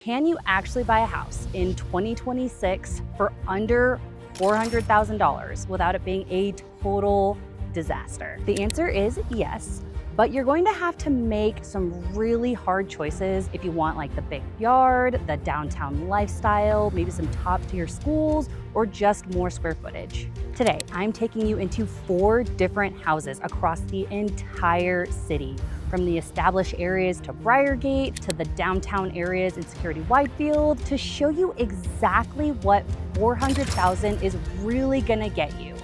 Can you actually buy a house in 2026 for under $400,000 without it being a total disaster? The answer is yes, but you're going to have to make some really hard choices if you want like the big yard, the downtown lifestyle, maybe some top-tier schools, or just more square footage. Today, I'm taking you into 4 different houses across the entire city, from the established areas to Briargate, to the downtown areas in Security-Widefield, to show you exactly what $400,000 is really gonna get you.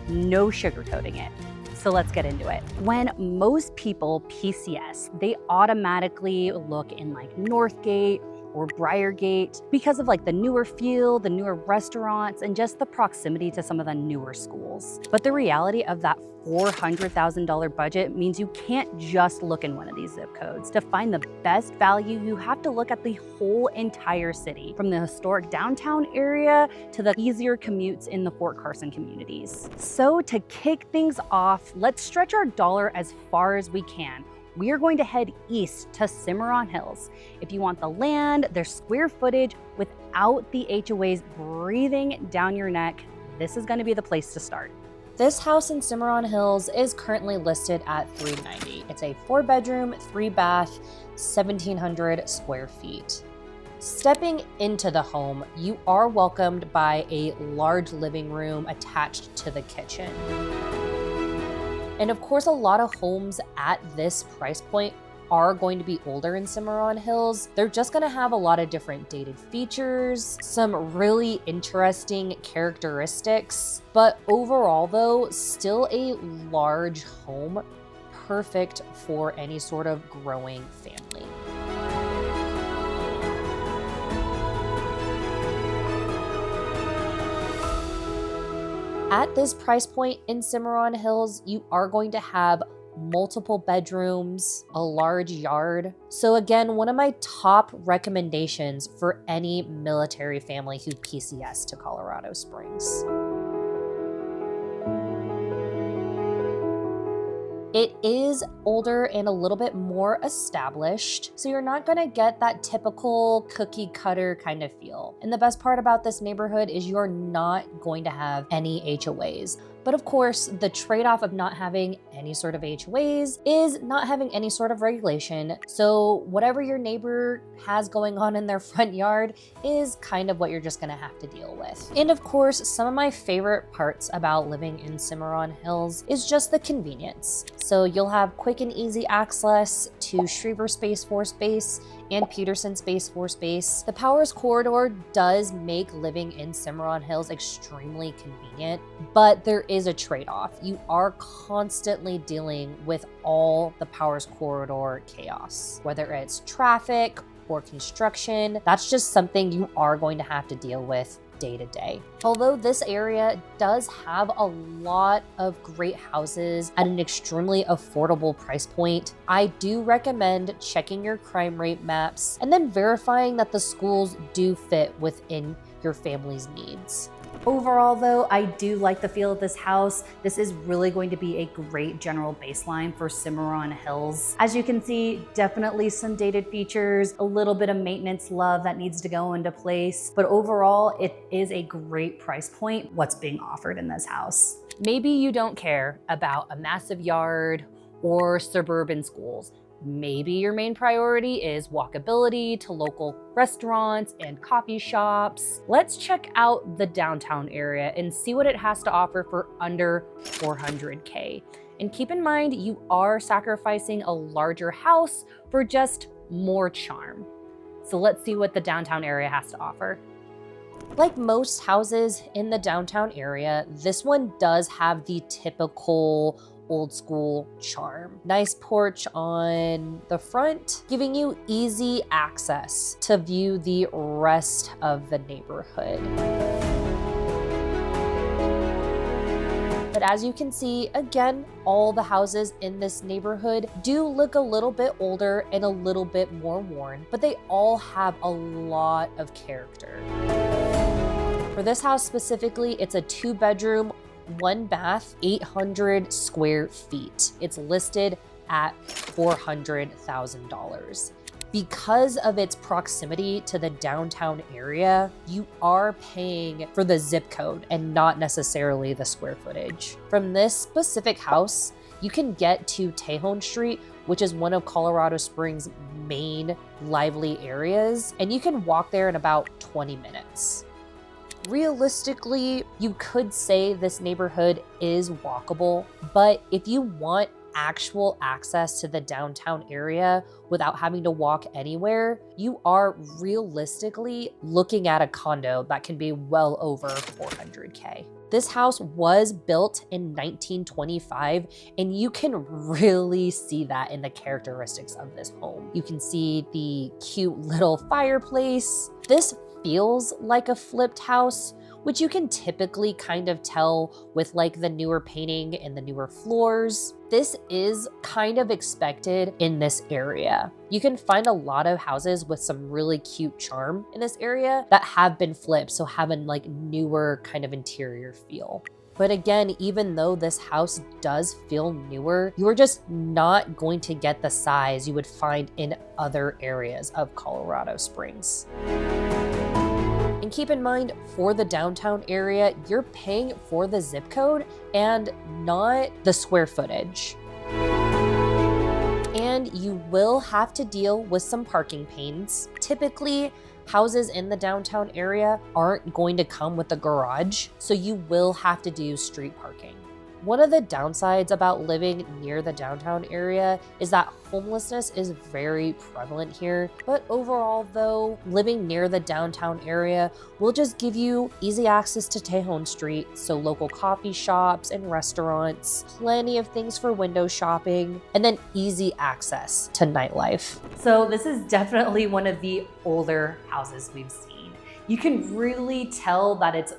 No sugarcoating it. So let's get into it. When most people PCS, they automatically look in like Northgate or Briargate because of like the newer feel, the newer restaurants, and just the proximity to some of the newer schools. But the reality of that $400,000 budget means you can't just look in one of these zip codes. To find the best value, you have to look at the whole entire city, from the historic downtown area to the easier commutes in the Fort Carson communities. So to kick things off, let's stretch our dollar as far as we can. We are going to head east to Cimarron Hills. If you want the land, their square footage without the HOAs breathing down your neck, this is going to be the place to start. This house in Cimarron Hills is currently listed at $390. It's a 4-bedroom, 3-bath, 1,700 square feet. Stepping into the home, you are welcomed by a large living room attached to the kitchen. And of course, a lot of homes at this price point are going to be older in Cimarron Hills. They're just gonna have a lot of different dated features, some really interesting characteristics, but overall though, still a large home, perfect for any sort of growing family. At this price point in Cimarron Hills, you are going to have multiple bedrooms, a large yard. So again, one of my top recommendations for any military family who PCS to Colorado Springs. It is older and a little bit more established, so you're not gonna get that typical cookie cutter kind of feel. And the best part about this neighborhood is you're not going to have any HOAs. But of course, the trade-off of not having any sort of HOAs is not having any sort of regulation. So whatever your neighbor has going on in their front yard is kind of what you're just gonna have to deal with. And of course, some of my favorite parts about living in Cimarron Hills is just the convenience. So you'll have quick and easy access to Schriever Space Force Base and Peterson Space Force Base. The Powers Corridor does make living in Cimarron Hills extremely convenient, but there is a trade-off. You are constantly dealing with all the Powers Corridor chaos, whether it's traffic or construction. That's just something you are going to have to deal with day to day. Although this area does have a lot of great houses at an extremely affordable price point, I do recommend checking your crime rate maps and then verifying that the schools do fit within your family's needs. Overall though, I do like the feel of this house. This is really going to be a great general baseline for Cimarron Hills. As you can see, definitely some dated features, a little bit of maintenance love that needs to go into place, but overall it is a great price point what's being offered in this house. Maybe you don't care about a massive yard or suburban schools. Maybe your main priority is walkability to local restaurants and coffee shops. Let's check out the downtown area and see what it has to offer for under $400K. And keep in mind, you are sacrificing a larger house for just more charm. So let's see what the downtown area has to offer. Like most houses in the downtown area, this one does have the typical old school charm. Nice porch on the front, giving you easy access to view the rest of the neighborhood. But as you can see, again, all the houses in this neighborhood do look a little bit older and a little bit more worn, but they all have a lot of character. For this house specifically, it's a 2-bedroom, 1-bath, 800 square feet. It's listed at $400,000. Because of its proximity to the downtown area, you are paying for the zip code and not necessarily the square footage. From this specific house, you can get to Tejon Street, which is one of Colorado Springs' main lively areas, and you can walk there in about 20 minutes. Realistically, you could say this neighborhood is walkable, but if you want actual access to the downtown area without having to walk anywhere, you are realistically looking at a condo that can be well over $400K. This house was built in 1925, and you can really see that in the characteristics of this home. You can see the cute little fireplace. This feels like a flipped house, which you can typically kind of tell with like the newer painting and the newer floors. This is kind of expected in this area. You can find a lot of houses with some really cute charm in this area that have been flipped, so have a like newer kind of interior feel. But again, even though this house does feel newer, you are just not going to get the size you would find in other areas of Colorado Springs. And keep in mind, for the downtown area, you're paying for the zip code and not the square footage. And you will have to deal with some parking pains. Typically, houses in the downtown area aren't going to come with a garage, so you will have to do street parking. One of the downsides about living near the downtown area is that homelessness is very prevalent here. But overall though, living near the downtown area will just give you easy access to Tejon Street, so local coffee shops and restaurants, plenty of things for window shopping, and then easy access to nightlife. So this is definitely one of the older houses we've seen. You can really tell that it's,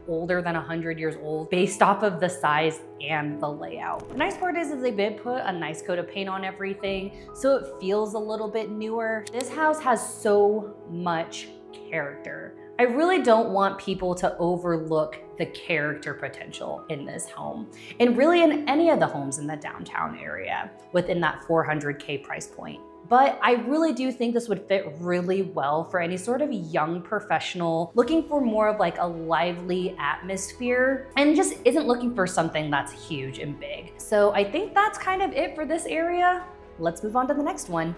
older than 100 years old based off of the size and the layout. The nice part is they did put a nice coat of paint on everything, so it feels a little bit newer. This house has so much character. I really don't want people to overlook the character potential in this home, and really in any of the homes in the downtown area within that $400K price point. But I really do think this would fit really well for any sort of young professional looking for more of like a lively atmosphere and just isn't looking for something that's huge and big. So I think that's kind of it for this area. Let's move on to the next one.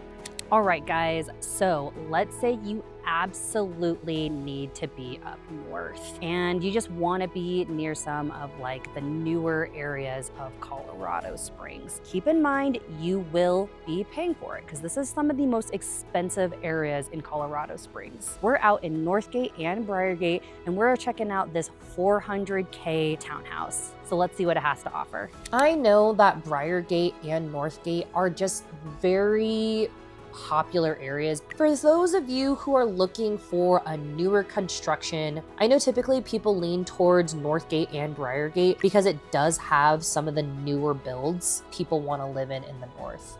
All right, guys, so let's say you absolutely need to be up north and you just want to be near some of like the newer areas of Colorado Springs. Keep in mind, you will be paying for it because this is some of the most expensive areas in Colorado Springs. We're out in Northgate and Briargate, and we're checking out this $400K townhouse. So let's see what it has to offer. I know that Briargate and Northgate are just very popular areas. For those of you who are looking for a newer construction, I know typically people lean towards Northgate and Briargate because it does have some of the newer builds people want to live in the north.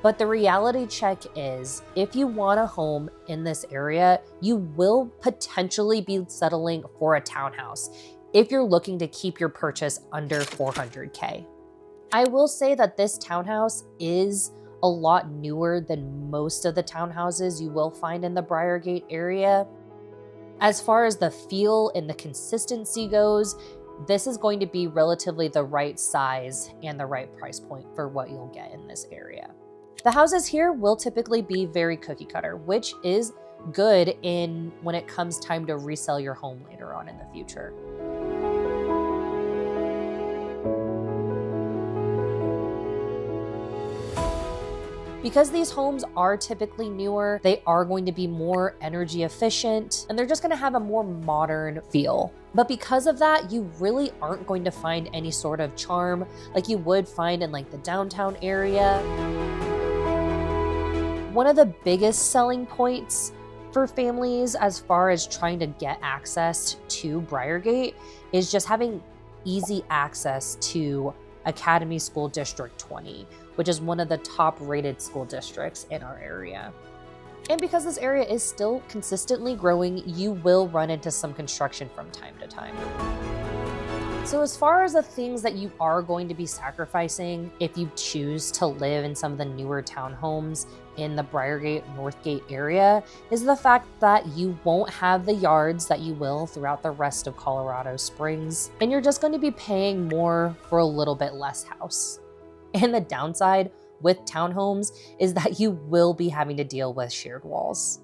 But the reality check is, if you want a home in this area, you will potentially be settling for a townhouse if you're looking to keep your purchase under $400K. I will say that this townhouse is a lot newer than most of the townhouses you will find in the Briargate area. As far as the feel and the consistency goes, this is going to be relatively the right size and the right price point for what you'll get in this area. The houses here will typically be very cookie cutter, which is good when it comes time to resell your home later on in the future. Because these homes are typically newer, they are going to be more energy efficient, and they're just gonna have a more modern feel. But because of that, you really aren't going to find any sort of charm like you would find in like the downtown area. One of the biggest selling points for families as far as trying to get access to Briargate is just having easy access to Academy School District 20, which is one of the top rated school districts in our area. And because this area is still consistently growing, you will run into some construction from time to time. So as far as the things that you are going to be sacrificing if you choose to live in some of the newer townhomes in the Briargate, Northgate area, is the fact that you won't have the yards that you will throughout the rest of Colorado Springs, and you're just going to be paying more for a little bit less house. And the downside with townhomes is that you will be having to deal with shared walls.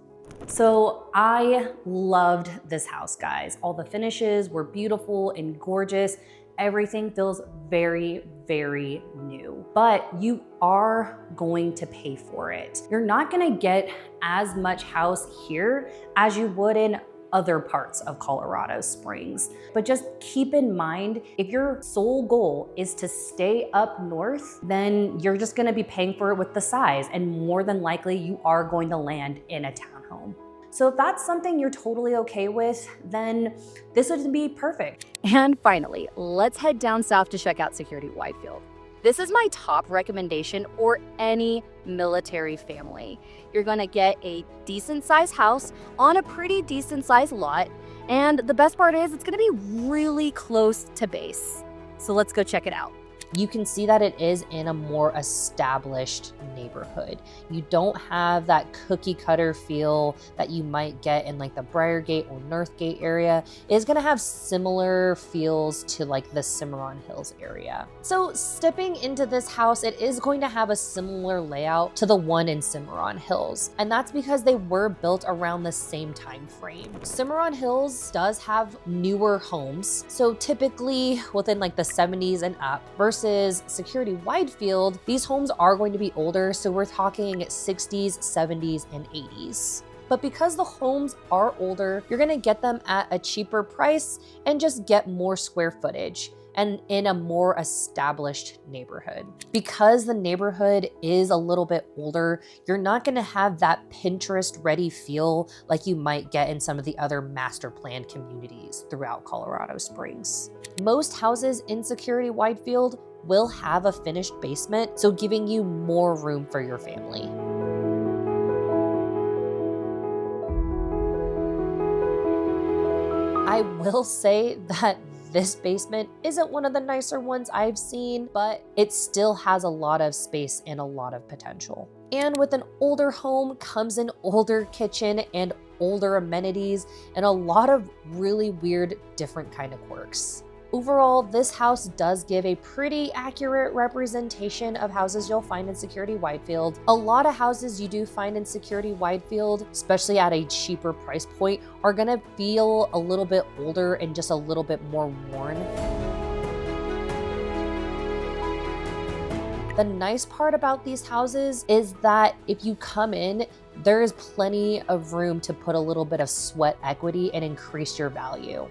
So I loved this house, guys. All the finishes were beautiful and gorgeous. Everything feels very, very new, but you are going to pay for it. You're not gonna get as much house here as you would in other parts of Colorado Springs. But just keep in mind, if your sole goal is to stay up north, then you're just gonna be paying for it with the size, and more than likely you are going to land in a townhome. So if that's something you're totally okay with, then this would be perfect. And finally, let's head down south to check out Security-Widefield. This is my top recommendation for any military family. You're gonna get a decent sized house on a pretty decent sized lot. And the best part is it's gonna be really close to base. So let's go check it out. You can see that it is in a more established neighborhood. You don't have that cookie cutter feel that you might get in like the Briargate or Northgate area. It is gonna have similar feels to like the Cimarron Hills area. So stepping into this house, it is going to have a similar layout to the one in Cimarron Hills. And that's because they were built around the same time frame. Cimarron Hills does have newer homes. So typically within like the 70s and up, versus Security-Widefield, these homes are going to be older, so we're talking 60s, 70s, and 80s. But because the homes are older, you're gonna get them at a cheaper price and just get more square footage and in a more established neighborhood. Because the neighborhood is a little bit older, you're not gonna have that Pinterest-ready feel like you might get in some of the other master planned communities throughout Colorado Springs. Most houses in Security-Widefield will have a finished basement, so giving you more room for your family. I will say that this basement isn't one of the nicer ones I've seen, but it still has a lot of space and a lot of potential. And with an older home comes an older kitchen and older amenities and a lot of really weird, different kind of quirks. Overall, this house does give a pretty accurate representation of houses you'll find in Security-Widefield. A lot of houses you do find in Security-Widefield, especially at a cheaper price point, are gonna feel a little bit older and just a little bit more worn. The nice part about these houses is that if you come in, there is plenty of room to put a little bit of sweat equity and increase your value.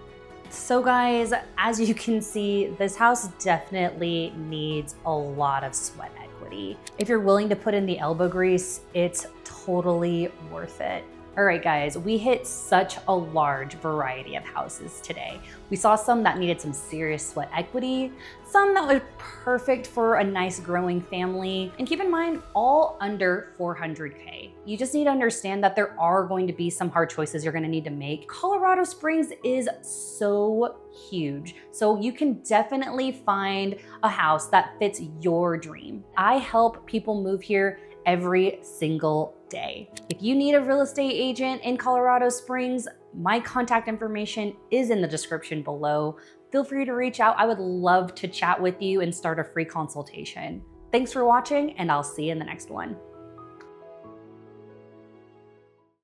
So guys, as you can see, this house definitely needs a lot of sweat equity. If you're willing to put in the elbow grease, it's totally worth it. All right, guys, we hit such a large variety of houses today. We saw some that needed some serious sweat equity, some that were perfect for a nice growing family, and keep in mind, all under 400K. You just need to understand that there are going to be some hard choices you're gonna need to make. Colorado Springs is so huge, so you can definitely find a house that fits your dream. I help people move here every single day. If you need a real estate agent in Colorado Springs, my contact information is in the description below. Feel free to reach out. I would love to chat with you and start a free consultation. Thanks for watching, and I'll see you in the next one.